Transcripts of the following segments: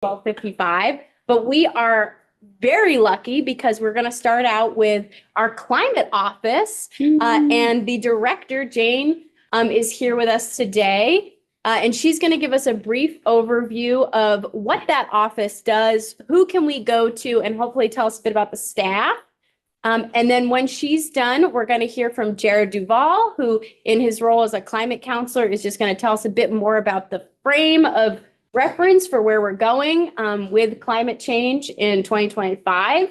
12:55, but we are very lucky because we're going to start out with our climate office, and the director, Jane, is here with us today, and she's going to give us a brief overview of what that office does, who can we go to, and hopefully tell us a bit about the staff. And then when she's done, we're going to hear from Jared Duval, who in his role as a climate counselor is just going to tell us a bit more about the frame of reference for where we're going with climate change in 2025.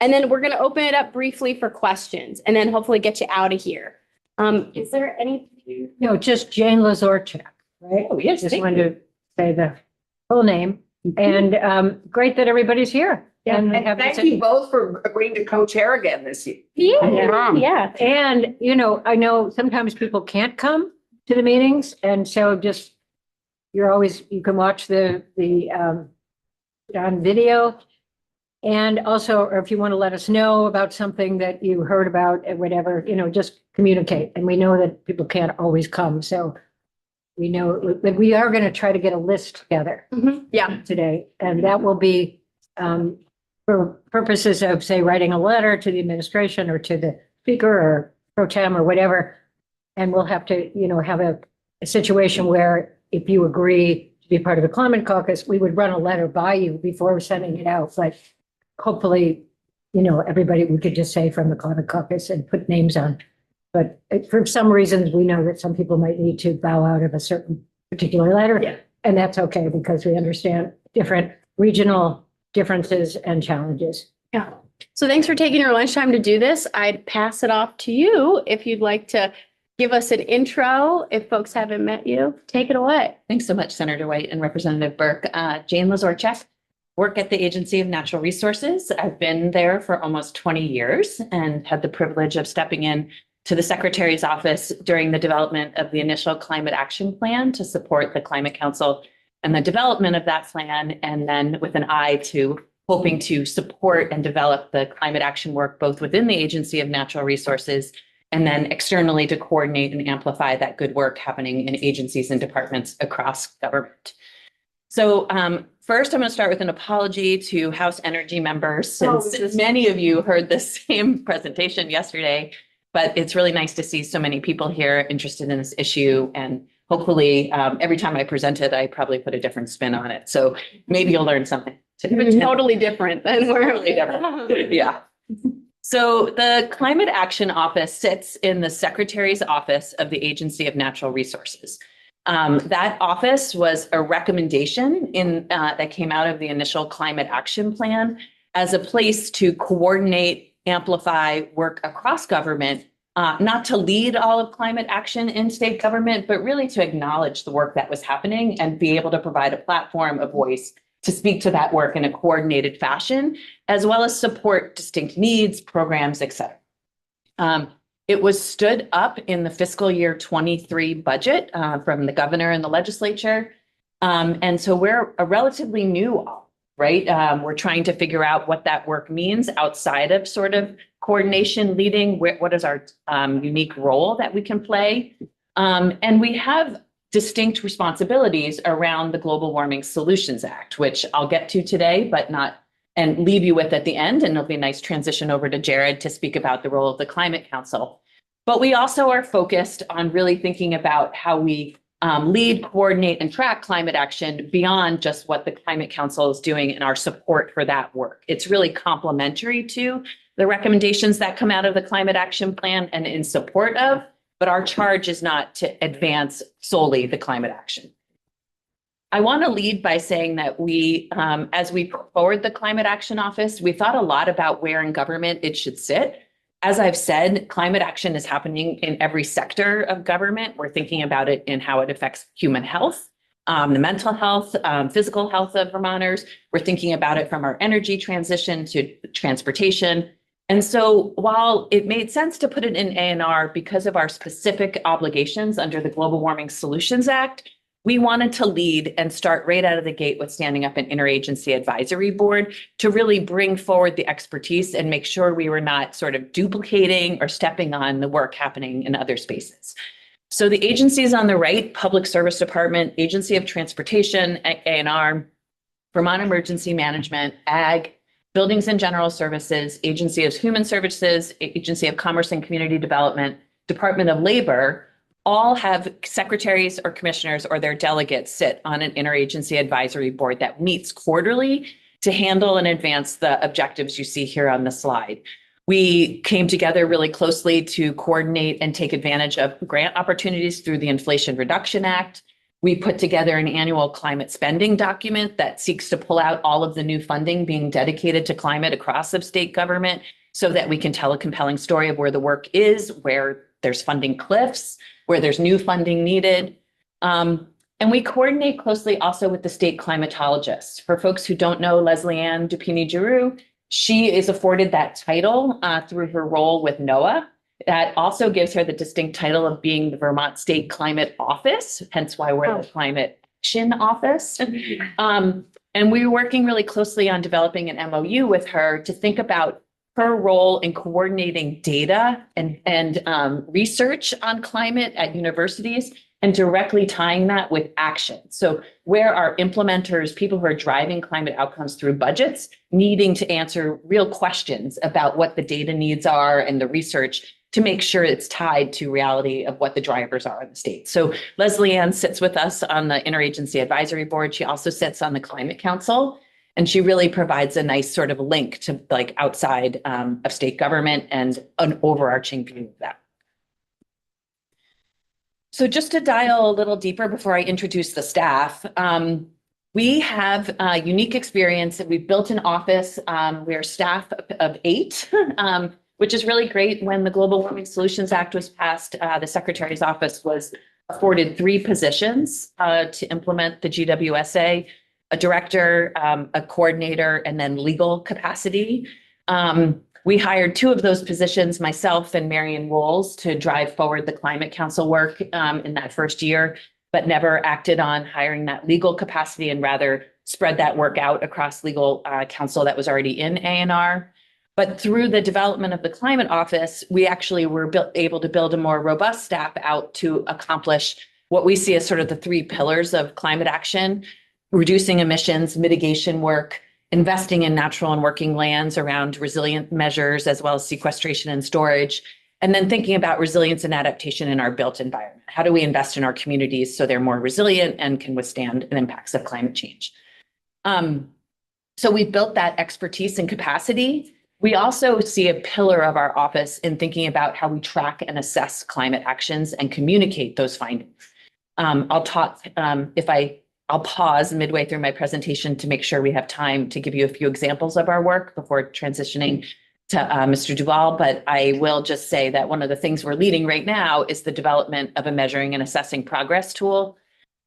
And then we're going to open it up briefly for questions and then hopefully get you out of here. Is there anything? No, just Jane Lazorchak, right? Oh, yes. Just wanted to say the full name. And great that everybody's here. Yeah, and thank you both for agreeing to co-chair again this year. Yeah. And, you know, I know sometimes people can't come to the meetings. And so just, you can watch the on video. And also, or if you want to let us know about something that you heard about or whatever, you know, just communicate. And we know that people can't always come. So we know that we are going to try to get a list together today. And that will be for purposes of, say, writing a letter to the administration or to the speaker or pro tem or whatever. And we'll have to, you know, have a situation where if you agree to be part of the climate caucus, we would run a letter by you before sending it out. But hopefully, you know, everybody, we could just say from the climate caucus and put names on. But for some reasons, we know that some people might need to bow out of a certain particular letter. Yeah. And that's okay because we understand different regional differences and challenges. Yeah. So thanks for taking your lunchtime to do this. I'd pass it off to you if you'd like to give us an intro. If folks haven't met you, take it away. Thanks so much, Senator White and Representative Burke. Jane Lazorchak, work at the Agency of Natural Resources. I've been there for almost 20 years and had the privilege of stepping in to the Secretary's office during the development of the initial climate action plan to support the Climate Council and the development of that plan, and then with an eye to hoping to support and develop the climate action work both within the Agency of Natural Resources and then externally to coordinate and amplify that good work happening in agencies and departments across government. So first, I'm going to start with an apology to House Energy members, since many of you heard the same presentation yesterday, but it's really nice to see so many people here interested in this issue. And hopefully every time I present it, I probably put a different spin on it. So maybe you'll learn something today. It's totally different than we're Totally different. Yeah. So the Climate Action Office sits in the Secretary's Office of the Agency of Natural Resources. That office was a recommendation that came out of the initial Climate Action Plan as a place to coordinate, amplify work across government, not to lead all of climate action in state government, but really to acknowledge the work that was happening and be able to provide a platform, a voice to speak to that work in a coordinated fashion, as well as support distinct needs, programs, et cetera. It was stood up in the fiscal year 23 budget from the governor and the legislature. And so we're a relatively new, right? We're trying to figure out what that work means outside of sort of coordination, leading, what is our unique role that we can play. And we have distinct responsibilities around the Global Warming Solutions Act, which I'll get to today, and leave you with at the end. And it'll be a nice transition over to Jared to speak about the role of the Climate Council. But we also are focused on really thinking about how we lead, coordinate, and track climate action beyond just what the Climate Council is doing and our support for that work. It's really complementary to the recommendations that come out of the Climate Action Plan and in support of, but our charge is not to advance solely the climate action. I want to lead by saying that we, as we put forward the Climate Action Office, we thought a lot about where in government it should sit. As I've said, climate action is happening in every sector of government. We're thinking about it in how it affects human health, the mental health, physical health of Vermonters. We're thinking about it from our energy transition to transportation. And so while it made sense to put it in A&R because of our specific obligations under the Global Warming Solutions Act, we wanted to lead and start right out of the gate with standing up an interagency advisory board to really bring forward the expertise and make sure we were not sort of duplicating or stepping on the work happening in other spaces. So the agencies on the right, Public Service Department, Agency of Transportation, A&R, Vermont Emergency Management, Ag, Buildings and General Services, Agency of Human Services, Agency of Commerce and Community Development, Department of Labor, all have secretaries or commissioners or their delegates sit on an interagency advisory board that meets quarterly to handle and advance the objectives you see here on the slide. We came together really closely to coordinate and take advantage of grant opportunities through the Inflation Reduction Act. We put together an annual climate spending document that seeks to pull out all of the new funding being dedicated to climate across the state government so that we can tell a compelling story of where the work is, where there's funding cliffs, where there's new funding needed. And we coordinate closely also with the state climatologists. For folks who don't know Leslie Ann Dupini-Giroux, she is afforded that title through her role with NOAA. That also gives her the distinct title of being the Vermont State Climate Office, hence why we're the Climate Action Office. And we were working really closely on developing an MOU with her to think about her role in coordinating data and research on climate at universities and directly tying that with action. So where are implementers, people who are driving climate outcomes through budgets, needing to answer real questions about what the data needs are and the research to make sure it's tied to reality of what the drivers are in the state. So Leslie Ann sits with us on the Interagency Advisory Board. She also sits on the Climate Council, and she really provides a nice sort of link to like outside of state government and an overarching view of that. So just to dial a little deeper before I introduce the staff, we have a unique experience that we've built an office. We're staff of 8, which is really great. When the Global Warming Solutions Act was passed, the Secretary's office was afforded 3 positions to implement the GWSA, a director, a coordinator, and then legal capacity. We hired 2 of those positions, myself and Marion Woles, to drive forward the Climate Council work in that first year, but never acted on hiring that legal capacity and rather spread that work out across legal counsel that was already in A&R. But through the development of the Climate Office, we actually were able to build a more robust staff out to accomplish what we see as sort of the 3 pillars of climate action: reducing emissions, mitigation work, investing in natural and working lands around resilient measures, as well as sequestration and storage, and then thinking about resilience and adaptation in our built environment. How do we invest in our communities so they're more resilient and can withstand the impacts of climate change? So we've built that expertise and capacity. We also see a pillar of our office in thinking about how we track and assess climate actions and communicate those findings. I'll pause midway through my presentation to make sure we have time to give you a few examples of our work before transitioning to Mr. Duval, but I will just say that one of the things we're leading right now is the development of a measuring and assessing progress tool,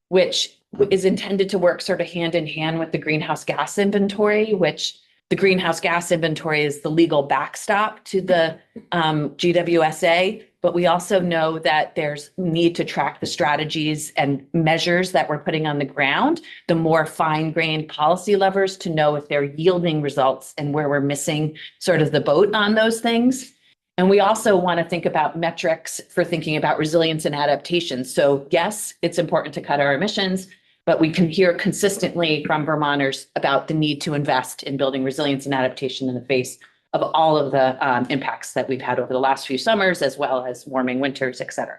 which is intended to work sort of hand in hand with the greenhouse gas inventory, which the greenhouse gas inventory is the legal backstop to the GWSA. But we also know that there's need to track the strategies and measures that we're putting on the ground, the more fine-grained policy levers to know if they're yielding results and where we're missing sort of the boat on those things. And we also want to think about metrics for thinking about resilience and adaptation. So yes, it's important to cut our emissions, but we can hear consistently from Vermonters about the need to invest in building resilience and adaptation in the face of all of the impacts that we've had over the last few summers, as well as warming winters, et cetera.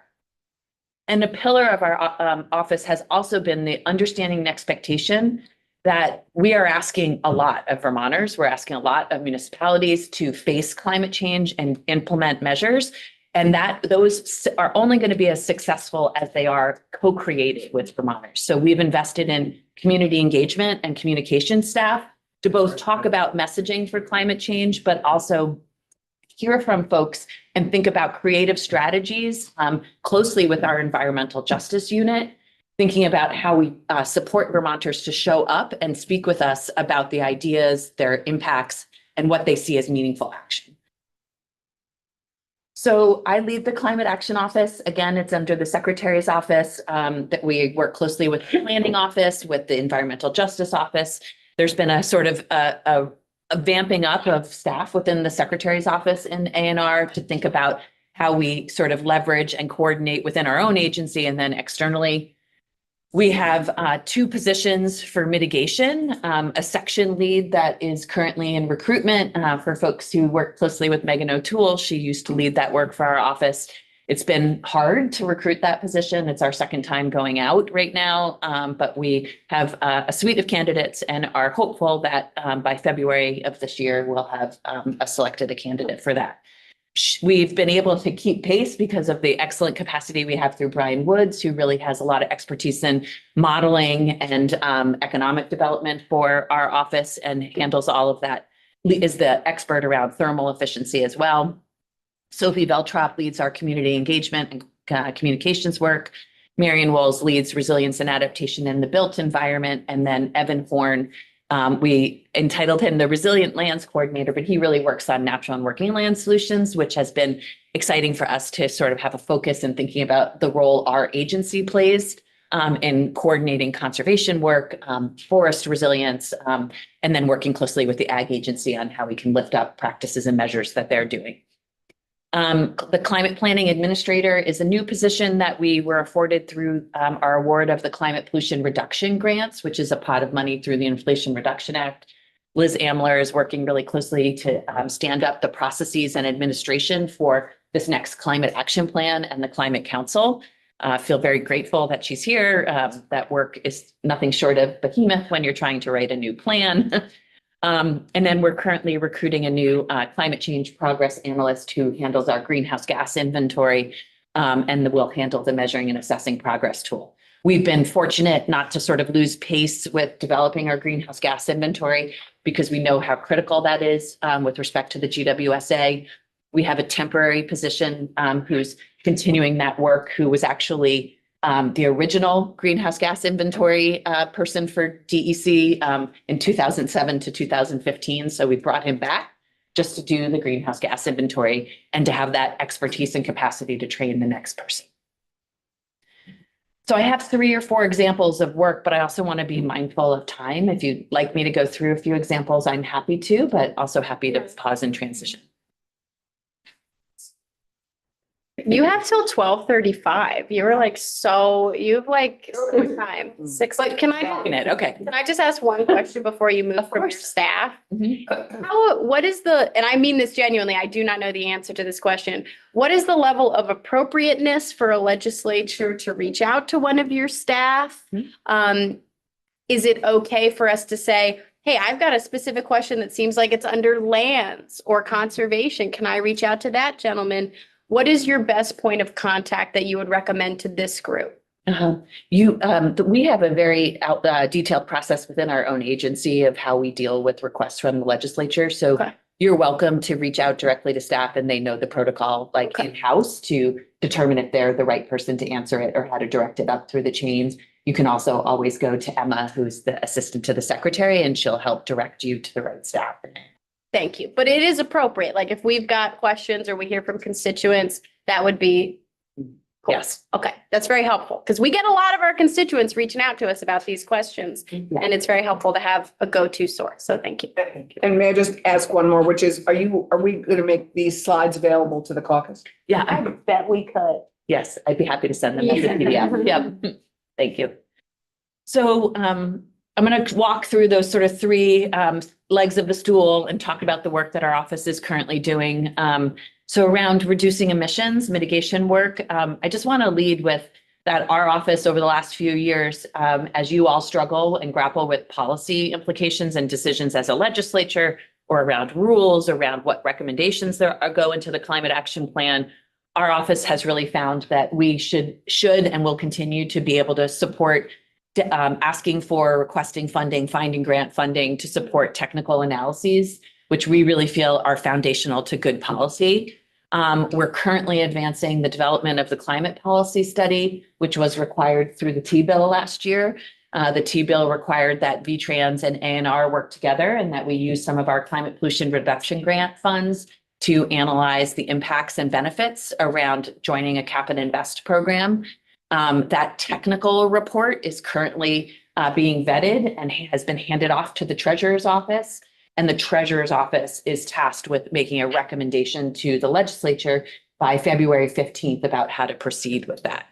And a pillar of our office has also been the understanding and expectation that we are asking a lot of Vermonters. We're asking a lot of municipalities to face climate change and implement measures, and that those are only going to be as successful as they are co-created with Vermonters. So we've invested in community engagement and communication staff to both talk about messaging for climate change, but also hear from folks and think about creative strategies closely with our environmental justice unit, thinking about how we support Vermonters to show up and speak with us about the ideas, their impacts, and what they see as meaningful action. So I lead the Climate Action Office. Again, it's under the Secretary's office that we work closely with the Planning Office, with the Environmental Justice Office. There's been a sort of a vamping up of staff within the Secretary's office in A&R to think about how we sort of leverage and coordinate within our own agency and then externally. We have two positions for mitigation, a section lead that is currently in recruitment for folks who work closely with Megan O'Toole. She used to lead that work for our office. It's been hard to recruit that position. It's our second time going out right now, but we have a suite of candidates and are hopeful that by February of this year, we'll have selected a candidate for that. We've been able to keep pace because of the excellent capacity we have through Brian Woods, who really has a lot of expertise in modeling and economic development for our office and handles all of that, is the expert around thermal efficiency as well. Sophie Veltrop leads our community engagement and communications work. Marion Wolls leads resilience and adaptation in the built environment. And then Evan Horn, we entitled him the Resilient Lands Coordinator, but he really works on natural and working land solutions, which has been exciting for us to sort of have a focus in thinking about the role our agency plays in coordinating conservation work, forest resilience, and then working closely with the Ag Agency on how we can lift up practices and measures that they're doing. The Climate Planning Administrator is a new position that we were afforded through our award of the Climate Pollution Reduction Grants, which is a pot of money through the Inflation Reduction Act. Liz Amler is working really closely to stand up the processes and administration for this next climate action plan and the Climate Council. I feel very grateful that she's here. That work is nothing short of behemoth when you're trying to write a new plan. And then we're currently recruiting a new climate change progress analyst who handles our greenhouse gas inventory and will handle the measuring and assessing progress tool. We've been fortunate not to sort of lose pace with developing our greenhouse gas inventory because we know how critical that is with respect to the GWSA. We have a temporary position who's continuing that work, who was actually the original greenhouse gas inventory person for DEC in 2007 to 2015. So we brought him back just to do the greenhouse gas inventory and to have that expertise and capacity to train the next person. So I have 3 or 4 examples of work, but I also want to be mindful of time. If you'd like me to go through a few examples, I'm happy to, but also happy to pause and transition. You have till 12:35. You were like, so you've like time. But can I just ask one question before you move from your staff? What is and I mean this genuinely, I do not know the answer to this question. What is the level of appropriateness for a legislature to reach out to one of your staff? Is it okay for us to say, hey, I've got a specific question that seems like it's under lands or conservation. Can I reach out to that gentleman? What is your best point of contact that you would recommend to this group? We have a very detailed process within our own agency of how we deal with requests from the legislature. So you're welcome to reach out directly to staff, and they know the protocol in-house to determine if they're the right person to answer it or how to direct it up through the chains. You can also always go to Emma, who's the assistant to the secretary, and she'll help direct you to the right staff. Thank you. But it is appropriate. Like if we've got questions or we hear from constituents, that would be cool. Yes. Okay. That's very helpful because we get a lot of our constituents reaching out to us about these questions and it's very helpful to have a go-to source. So thank you. And may I just ask one more, which is, are we going to make these slides available to the caucus? Yeah, I bet we could. yes, I'd be happy to send them as a PDF. Yeah. Thank you. So I'm going to walk through those sort of 3 legs of the stool and talk about the work that our office is currently doing. So around reducing emissions, mitigation work, I just want to lead with that our office over the last few years, as you all struggle and grapple with policy implications and decisions as a legislature or around rules, around what recommendations there go into the climate action plan, our office has really found that we should and will continue to be able to support asking for, requesting funding, finding grant funding to support technical analyses, which we really feel are foundational to good policy. We're currently advancing the development of the climate policy study, which was required through the T-bill last year. The T-bill required that VTrans and ANR work together and that we use some of our climate pollution reduction grant funds to analyze the impacts and benefits around joining a cap and invest program. That technical report is currently being vetted and has been handed off to the Treasurer's office. And the Treasurer's office is tasked with making a recommendation to the legislature by February 15th about how to proceed with that.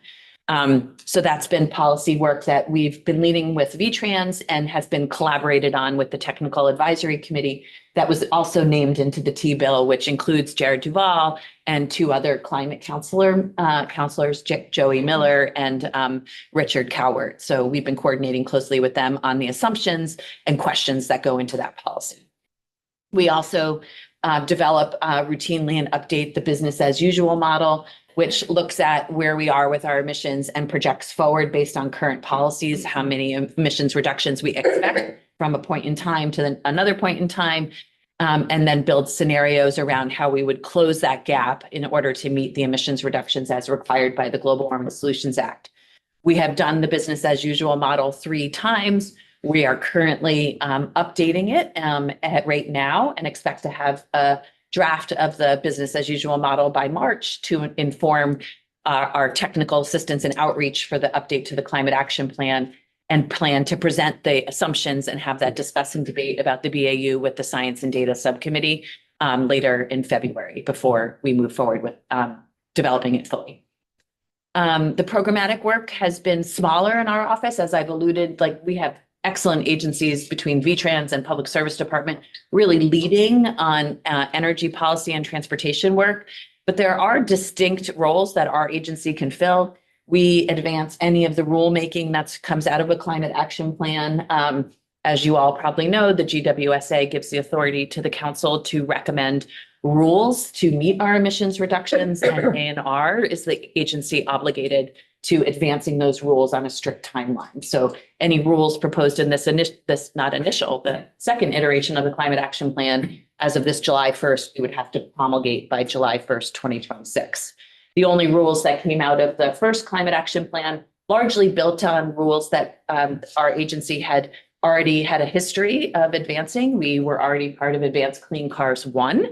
So that's been policy work that we've been leading with VTrans and has been collaborated on with the Technical Advisory Committee that was also named into the T-bill, which includes Jared Duval and two other climate counselors, Joey Miller and Richard Cowart. So we've been coordinating closely with them on the assumptions and questions that go into that policy. We also develop routinely and update the business as usual model, which looks at where we are with our emissions and projects forward based on current policies, how many emissions reductions we expect from a point in time to another point in time, and then build scenarios around how we would close that gap in order to meet the emissions reductions as required by the Global Warming Solutions Act. We have done the business as usual model 3 times. We are currently updating it right now and expect to have a draft of the business as usual model by March to inform our technical assistance and outreach for the update to the climate action plan, and plan to present the assumptions and have that discuss and debate about the BAU with the Science and Data Subcommittee later in February before we move forward with developing it fully. The programmatic work has been smaller in our office, as I've alluded. Like, we have excellent agencies between VTrans and Public Service Department really leading on energy policy and transportation work. But there are distinct roles that our agency can fill. We advance any of the rulemaking that comes out of a climate action plan. As you all probably know, the GWSA gives the authority to the council to recommend rules to meet our emissions reductions, and ANR is the agency obligated to advancing those rules on a strict timeline. So any rules proposed in the second iteration of the climate action plan, as of this July 1st, we would have to promulgate by July 1st, 2026. The only rules that came out of the first climate action plan largely built on rules that our agency had already had a history of advancing. We were already part of Advanced Clean Cars 1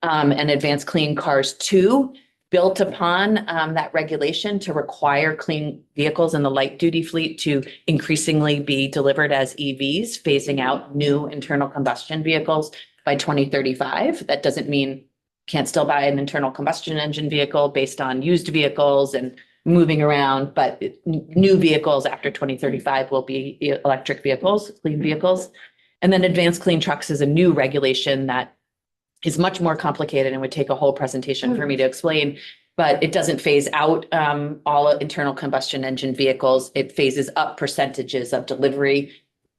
and Advanced Clean Cars 2, built upon that regulation to require clean vehicles in the light duty fleet to increasingly be delivered as EVs, phasing out new internal combustion vehicles by 2035. That doesn't mean you can't still buy an internal combustion engine vehicle based on used vehicles and moving around, but new vehicles after 2035 will be electric vehicles, clean vehicles. And then Advanced Clean Trucks is a new regulation that is much more complicated and would take a whole presentation for me to explain, but it doesn't phase out all internal combustion engine vehicles. It phases up percentages of delivery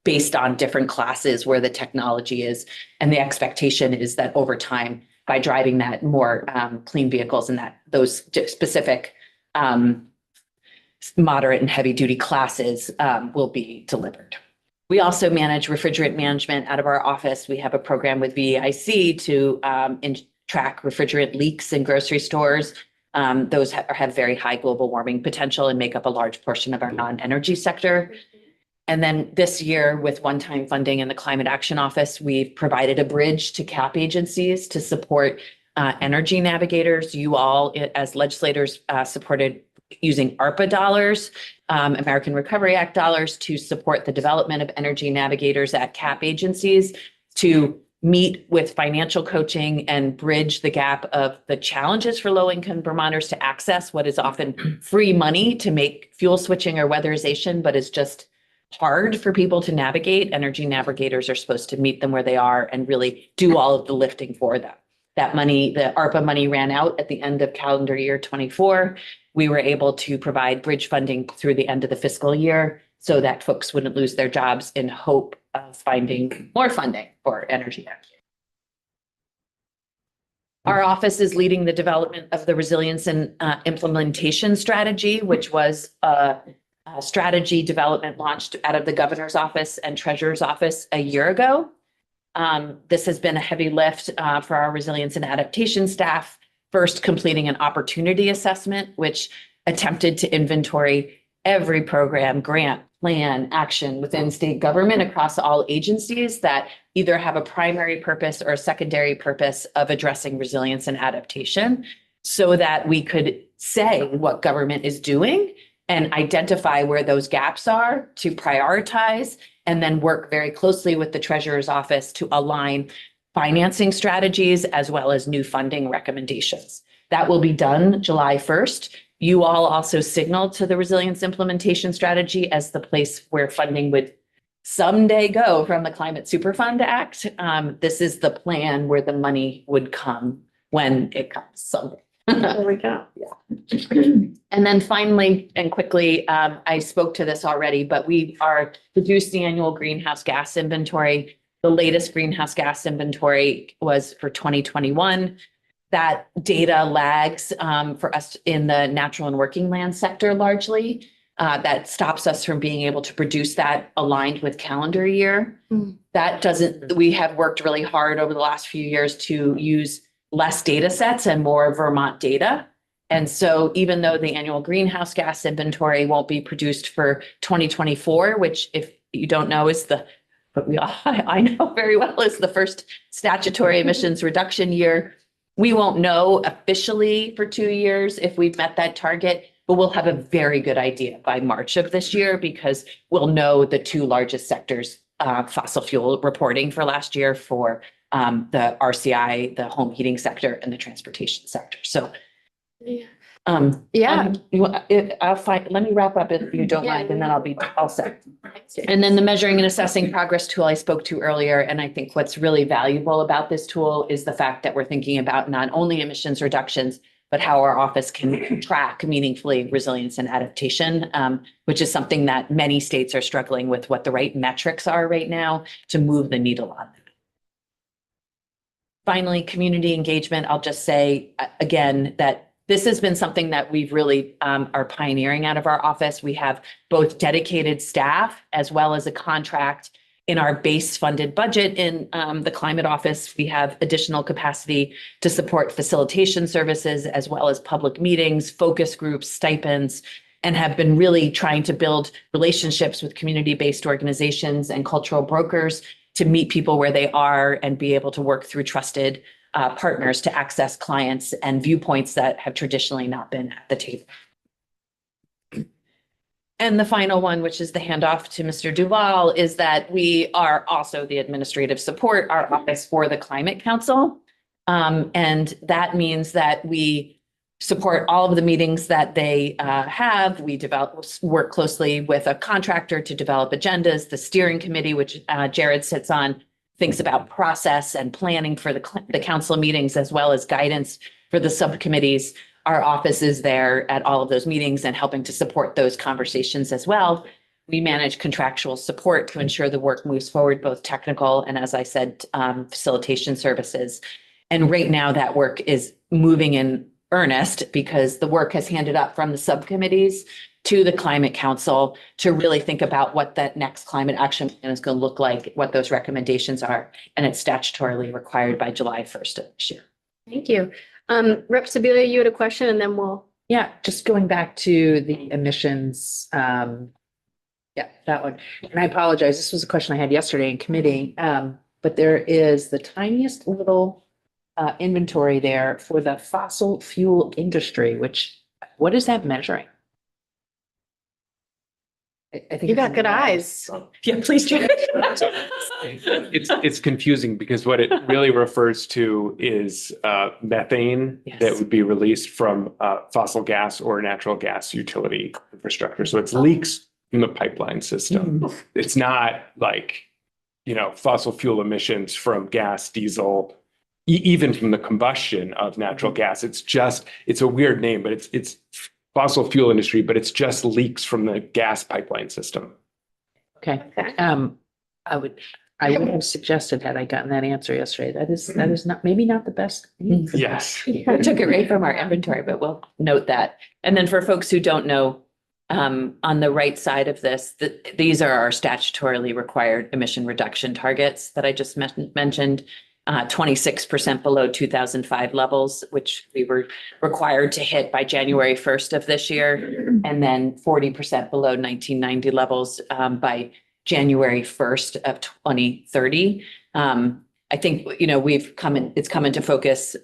based on different classes where the technology is. And the expectation is that over time, by driving that, more clean vehicles in those specific moderate and heavy duty classes will be delivered. We also manage refrigerant management out of our office. We have a program with VEIC to track refrigerant leaks in grocery stores. Those have very high global warming potential and make up a large portion of our non-energy sector. And then this year, with one-time funding in the Climate Action Office, we've provided a bridge to CAP agencies to support energy navigators. You all, as legislators, supported using ARPA dollars, American Recovery Act dollars, to support the development of energy navigators at CAP agencies to meet with financial coaching and bridge the gap of the challenges for low-income Vermonters to access what is often free money to make fuel switching or weatherization, but is just hard for people to navigate. Energy navigators are supposed to meet them where they are and really do all of the lifting for them. That money, the ARPA money, ran out at the end of calendar year 24. We were able to provide bridge funding through the end of the fiscal year so that folks wouldn't lose their jobs in hope of finding more funding for energy navigators. Our office is leading the development of the resilience and implementation strategy, which was a strategy development launched out of the governor's office and treasurer's office a year ago. This has been a heavy lift for our resilience and adaptation staff, first completing an opportunity assessment, which attempted to inventory every program, grant, plan, action within state government across all agencies that either have a primary purpose or a secondary purpose of addressing resilience and adaptation, so that we could say what government is doing and identify where those gaps are to prioritize, and then work very closely with the treasurer's office to align financing strategies as well as new funding recommendations. That will be done July 1st. You all also signaled to the resilience implementation strategy as the place where funding would someday go from the Climate Superfund Act. This is the plan where the money would come when it comes someday. There we go. And then finally and quickly, I spoke to this already, but we are produced the annual greenhouse gas inventory. The latest greenhouse gas inventory was for 2021. That data lags for us in the natural and working land sector largely. That stops us from being able to produce that aligned with calendar year. That doesn't, we have worked really hard over the last few years to use less data sets and more Vermont data. And so even though the annual greenhouse gas inventory won't be produced for 2024, which if you don't know is I know very well is the first statutory emissions reduction year. We won't know officially for 2 years if we've met that target, but we'll have a very good idea by March of this year because we'll know the 2 largest sectors, fossil fuel reporting for last year for the RCI, the home heating sector, and the transportation sector. So, Yeah. I'll find. Let me wrap up if you don't mind, and then I'll be all set. And then the measuring and assessing progress tool I spoke to earlier, and I think what's really valuable about this tool is the fact that we're thinking about not only emissions reductions, but how our office can track meaningfully resilience and adaptation, which is something that many states are struggling with what the right metrics are right now to move the needle on. Finally, community engagement. I'll just say again that this has been something that we've really are pioneering out of our office. We have both dedicated staff as well as a contract in our base funded budget in the climate office. We have additional capacity to support facilitation services as well as public meetings, focus groups, stipends, and have been really trying to build relationships with community-based organizations and cultural brokers to meet people where they are and be able to work through trusted partners to access clients and viewpoints that have traditionally not been at the table. And the final one, which is the handoff to Mr. Duval, is that we are also the administrative support, our office for the Climate Council. And that means that we support all of the meetings that they have. We work closely with a contractor to develop agendas. The steering committee, which Jared sits on, thinks about process and planning for the council meetings, as well as guidance for the subcommittees. Our office is there at all of those meetings and helping to support those conversations as well. We manage contractual support to ensure the work moves forward, both technical and, as I said, facilitation services. And right now that work is moving in earnest because the work has handed up from the subcommittees to the Climate Council to really think about what that next climate action plan is going to look like, what those recommendations are, and it's statutorily required by July 1st of this year. Thank you. Rep. Sibilia, you had a question and then we'll. Yeah, just going back to the emissions, yeah, that one. And I apologize, this was a question I had yesterday in committee, but there is the tiniest little inventory there for the fossil fuel industry, which, what is that measuring? I think You got good eyes. Yeah, please. It's confusing because what it really refers to is methane that Yes. would be released from fossil gas or natural gas utility infrastructure. So it's leaks from the pipeline system. It's not like, fossil fuel emissions from gas, diesel, even from the combustion of natural gas. It's a weird name, but it's fossil fuel industry, but it's just leaks from the gas pipeline system. Okay, Okay. I would have suggested had I gotten that answer yesterday. That is not, maybe not the best. name for that. Yes. We took it right from our inventory, but we'll note that. And then for folks who don't know, on the right side of this, these are our statutorily required emission reduction targets that I just mentioned. 26% below 2005 levels, which we were required to hit by January 1st of this year, and then 40% below 1990 levels by January 1st of 2030. I think, it's come into focus.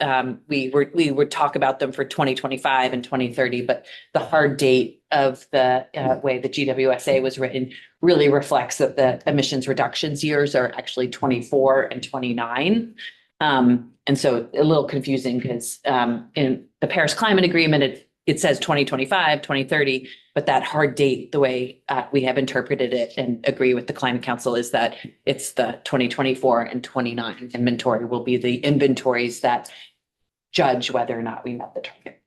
We would talk about them for 2025 and 2030, but the hard date of the way the GWSA was written really reflects that the emissions reductions years are actually 24 and 29. And so a little confusing because in the Paris Climate Agreement, it says 2025, 2030, but that hard date, the way we have interpreted it and agree with the Climate Council is that it's the 2024 and 29 inventory will be the inventories that judge whether or not we met the target.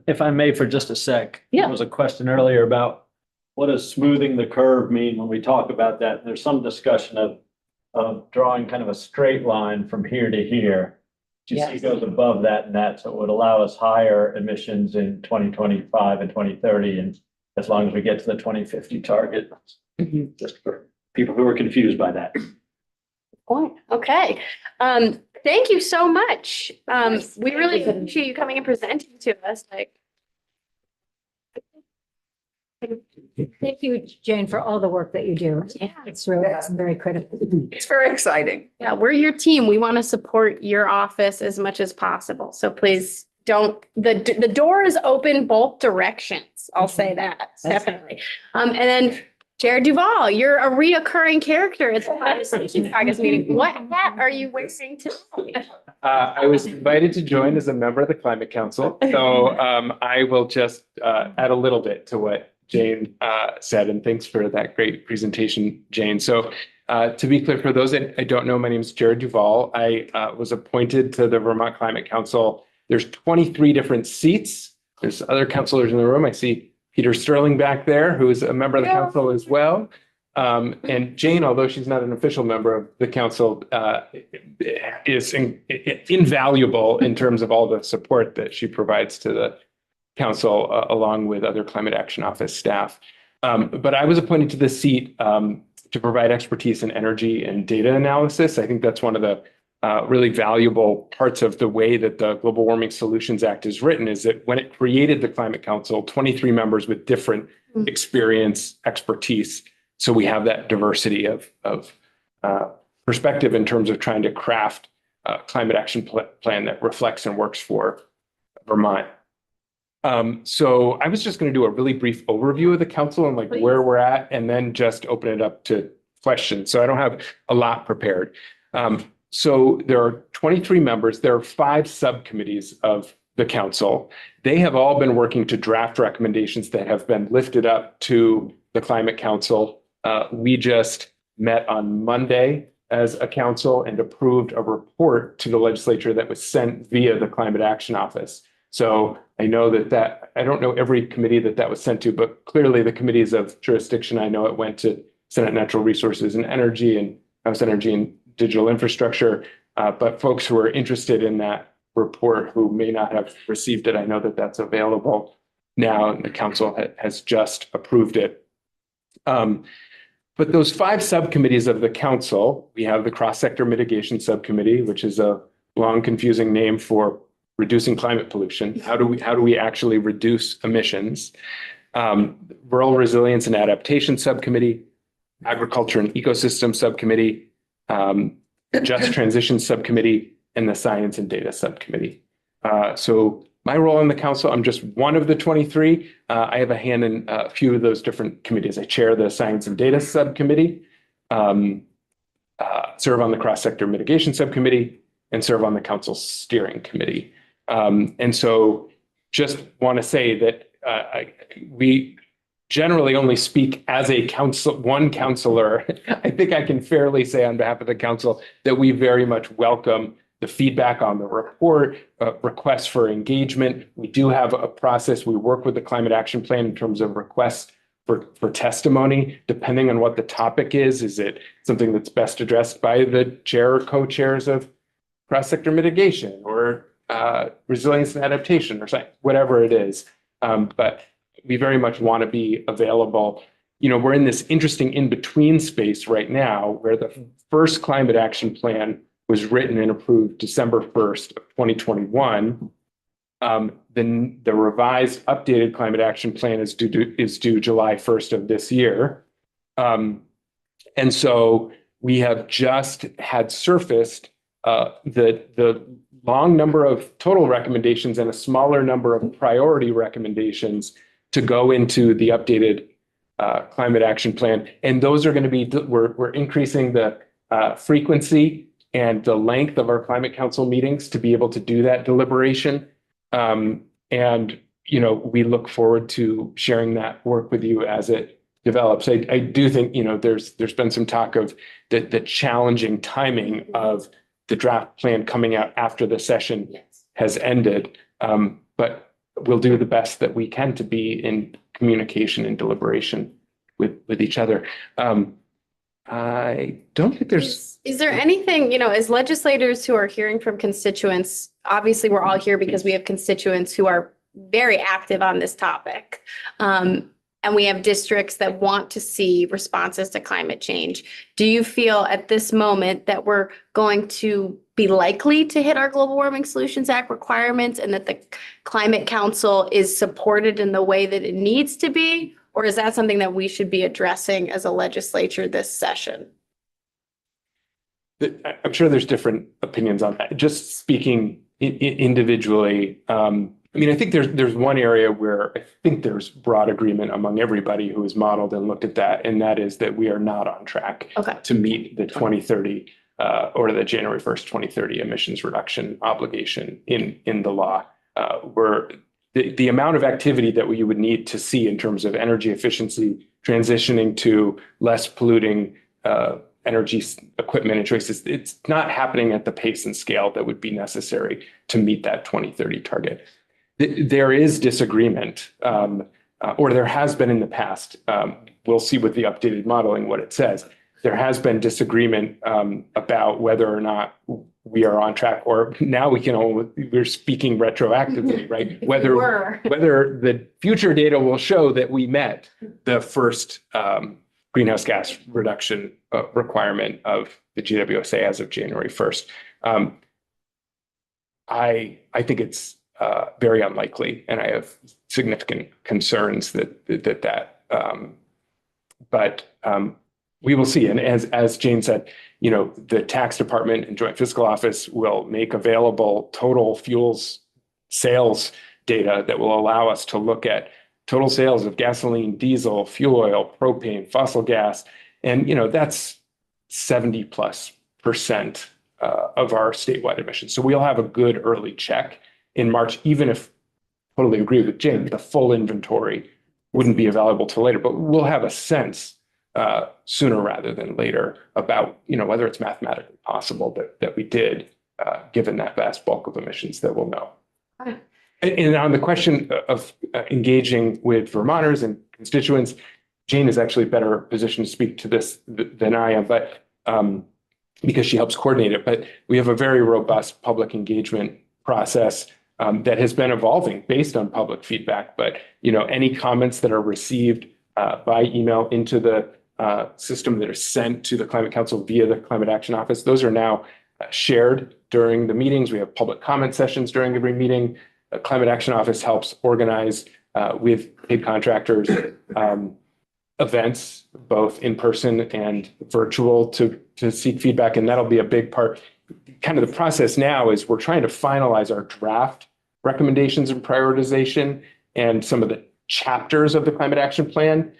If I may, for just a sec. Yeah. There was a question earlier about what does smoothing the curve mean when we talk about that? There's some discussion of drawing kind of a straight line from here to here. GC Yes. goes above that and that, so it would allow us higher emissions in 2025 and 2030, and as long as we get to the 2050 target. Just for people who are confused by that. Point. Okay. Thank you so much. We really appreciate you coming and presenting to us. Like, Thank you, Jane, for all the work that you do. yeah, It's really very critical. It's very exciting. yeah, we're your team. We want to support your office as much as possible. So please don't, the door is open both directions. I'll say that, definitely. And then Jared Duval, you're a reoccurring character at the Caucus meeting. What hat are you wearing today? I was invited to join as a member of the Climate Council, so I will just add a little bit to what Jane said, and thanks for that great presentation, Jane. So to be clear, for those that I don't know, my name is Jared Duval. I was appointed to the Vermont Climate Council. There's 23 different seats. There's other councilors in the room. I see Peter Sterling back there, who is a member of the council as well. And Jane, although she's not an official member of the council, is invaluable in terms of all the support that she provides to the council, along with other Climate Action Office staff. But I was appointed to this seat to provide expertise in energy and data analysis. I think that's one of the really valuable parts of the way that the Global Warming Solutions Act is written, is that when it created the Climate Council, 23 members with different experience, expertise. So we have that diversity of perspective in terms of trying to craft a climate action plan that reflects and works for Vermont. So I was just going to do a really brief overview of the council and like where we're at, and then just open it up to questions. So I don't have a lot prepared. So there are 23 members. There are 5 subcommittees of the council. They have all been working to draft recommendations that have been lifted up to the Climate Council. We just met on Monday as a council and approved a report to the legislature that was sent via the Climate Action Office. So I know that I don't know every committee that was sent to, but clearly the committees of jurisdiction, I know it went to Senate Natural Resources and Energy and House Energy and Digital Infrastructure. But folks who are interested in that report who may not have received it, I know that that's available now, and the council has just approved it. But those 5 subcommittees of the council, we have the Cross-Sector Mitigation Subcommittee, which is a long, confusing name for reducing climate pollution. How do we actually reduce emissions? Rural Resilience and Adaptation Subcommittee, Agriculture and Ecosystem Subcommittee, Just Transition Subcommittee, and the Science and Data Subcommittee. So my role in the council, I'm just one of the 23. I have a hand in a few of those different committees. I chair the Science and Data Subcommittee, serve on the Cross-Sector Mitigation Subcommittee, and serve on the council's steering committee. And so just want to say that we generally only speak as a one counselor. I think I can fairly say on behalf of the council that we very much welcome the feedback on the report, requests for engagement. We do have a process. We work with the Climate Action Plan in terms of requests for testimony, depending on what the topic is. Is it something that's best addressed by the chair or co-chairs of cross-sector mitigation or resilience and adaptation or something, whatever it is. But we very much want to be available. You know, we're in this interesting in-between space right now where the first climate action plan was written and approved December 1st of 2021. Then the revised updated climate action plan is due July 1st of this year. And so we have just had surfaced the long number of total recommendations and a smaller number of priority recommendations to go into the updated climate action plan. And those are going to be, we're increasing the frequency and the length of our climate council meetings to be able to do that deliberation. And, you know, we look forward to sharing that work with you as it develops. I do think, you know, there's been some talk of the challenging timing of the draft plan coming out after the session has ended. But we'll do the best that we can to be in communication and deliberation with each other. I don't think there's. Is there anything, you know, as legislators who are hearing from constituents, obviously we're all here because we have constituents who are very active on this topic. And we have districts that want to see responses to climate change. Do you feel at this moment that we're going to be likely to hit our Global Warming Solutions Act requirements and that the Climate Council is supported in the way that it needs to be? Or is that something that we should be addressing as a legislature this session? I'm sure there's different opinions on that. Just speaking individually, I mean, I think there's one area where I think there's broad agreement among everybody who has modeled and looked at that, and that is that we are not on track to meet the 2030 or the January 1st, 2030 emissions reduction obligation in the law. Where the amount of activity that we would need to see in terms of energy efficiency, transitioning to less polluting energy equipment and choices, it's not happening at the pace and scale that would be necessary to meet that 2030 target. There is disagreement, or there has been in the past. We'll see with the updated modeling what it says. There has been disagreement about whether or not we are on track, or now we're speaking retroactively, right? Whether the future data will show that we met the first greenhouse gas reduction requirement of the GWSA as of January 1st. I think it's very unlikely, and I have significant concerns but we will see. And as Jane said, you know, the tax department and joint fiscal office will make available total fuels sales data that will allow us to look at total sales of gasoline, diesel, fuel oil, propane, fossil gas. And, you know, that's 70+% of our statewide emissions. So we'll have a good early check in March, even if, totally agree with Jane, the full inventory wouldn't be available till later, but we'll have a sense sooner rather than later about, you know, whether it's mathematically possible that we did, given that vast bulk of emissions that we'll know. Okay. And on the question of engaging with Vermonters and constituents, Jane is actually better positioned to speak to this than I am, but because she helps coordinate it. But we have a very robust public engagement process that has been evolving based on public feedback. But, you know, any comments that are received by email into the system that are sent to the Climate Council via the Climate Action Office, those are now shared during the meetings. We have public comment sessions during every meeting. The Climate Action Office helps organize with paid contractors events, both in person and virtual, to seek feedback. And that'll be a big part. Kind of the process now is we're trying to finalize our draft recommendations and prioritization and some of the chapters of the climate action plan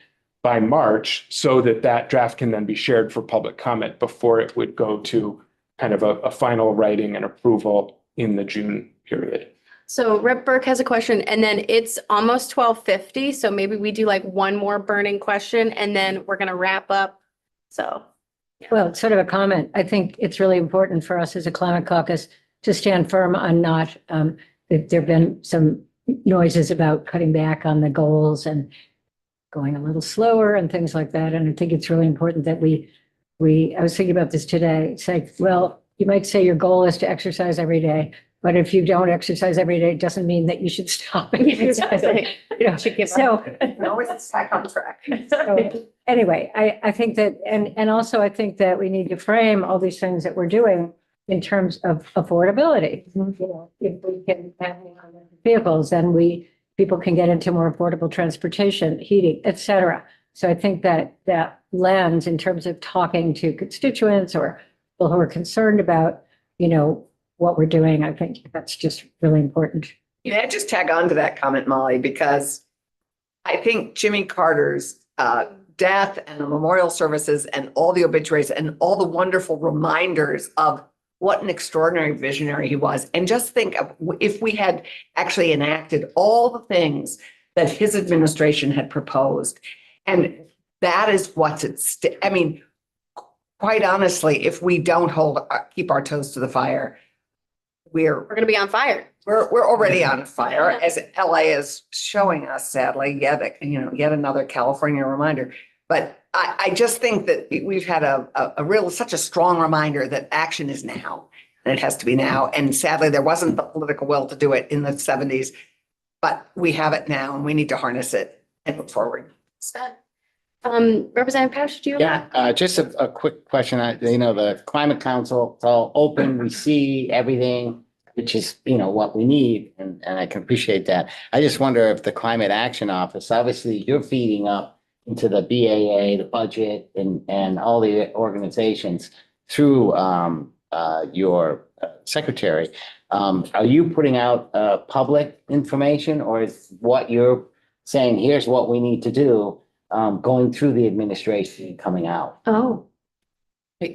by March, so that draft can then be shared for public comment before it would go to kind of a final writing and approval in the June period. So Rep Burke has a question, and then it's almost 12:50. So maybe we do like one more burning question and then we're going to wrap up. So. Well, it's sort of a comment. I think it's really important for us as a climate caucus to stand firm on not, there've been some noises about cutting back on the goals and going a little slower and things like that. And I think it's really important that I was thinking about this today. It's like, well, you might say your goal is to exercise every day, but if you don't exercise every day, it doesn't mean that you should stop exercising. You know, so Always it's back on track. so anyway, I think that, and also I think that we need to frame all these things that we're doing in terms of affordability. You know, if we can have vehicles, then people can get into more affordable transportation, heating, et cetera. So I think that lens in terms of talking to constituents or people who are concerned about, you know, what we're doing, I think that's just really important. May I just tag on to that comment, Molly, because I think Jimmy Carter's death and the memorial services and all the obituaries and all the wonderful reminders of what an extraordinary visionary he was. And just think of if we had actually enacted all the things that his administration had proposed. And that is what's at stake. I mean, quite honestly, if we don't keep our toes to the fire, we're We're gonna be on fire. we're already on fire, as LA is showing us, sadly, yet another California reminder. But I just think that we've had such a strong reminder that action is now, and it has to be now. And sadly, there wasn't the political will to do it in the 70s, but we have it now, and we need to harness it and move forward. Representative Pash, do you? Yeah, just a quick question. The Climate Council, it's all open. We see everything, which is, what we need, and I can appreciate that. I just wonder if the Climate Action Office, obviously you're feeding up into the BAA, the budget, and all the organizations through your secretary. Are you putting out public information, or is what you're saying, here's what we need to do, going through the administration and coming out? Oh,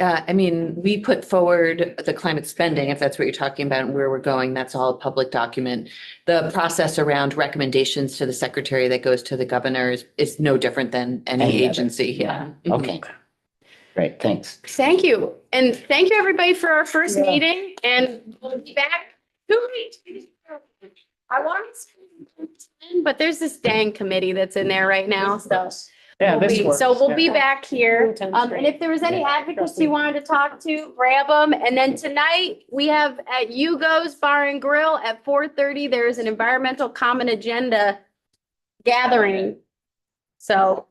I mean, we put forward the climate spending, if that's what you're talking about and where we're going, that's all a public document. The process around recommendations to the secretary that goes to the governor is no different than any Any other, agency. Yeah. Okay, great, thanks. thank you. And thank you, everybody, for our first meeting, and we'll be back 2 weeks. I want to, but there's this dang committee that's in there right now, so. Yeah, We'll this be- works. So we'll be Yeah. back here. And if there was any advocates you wanted to talk to, grab them. And then tonight, we have at Hugo's Bar and Grill at 4:30, there is an environmental common agenda gathering. So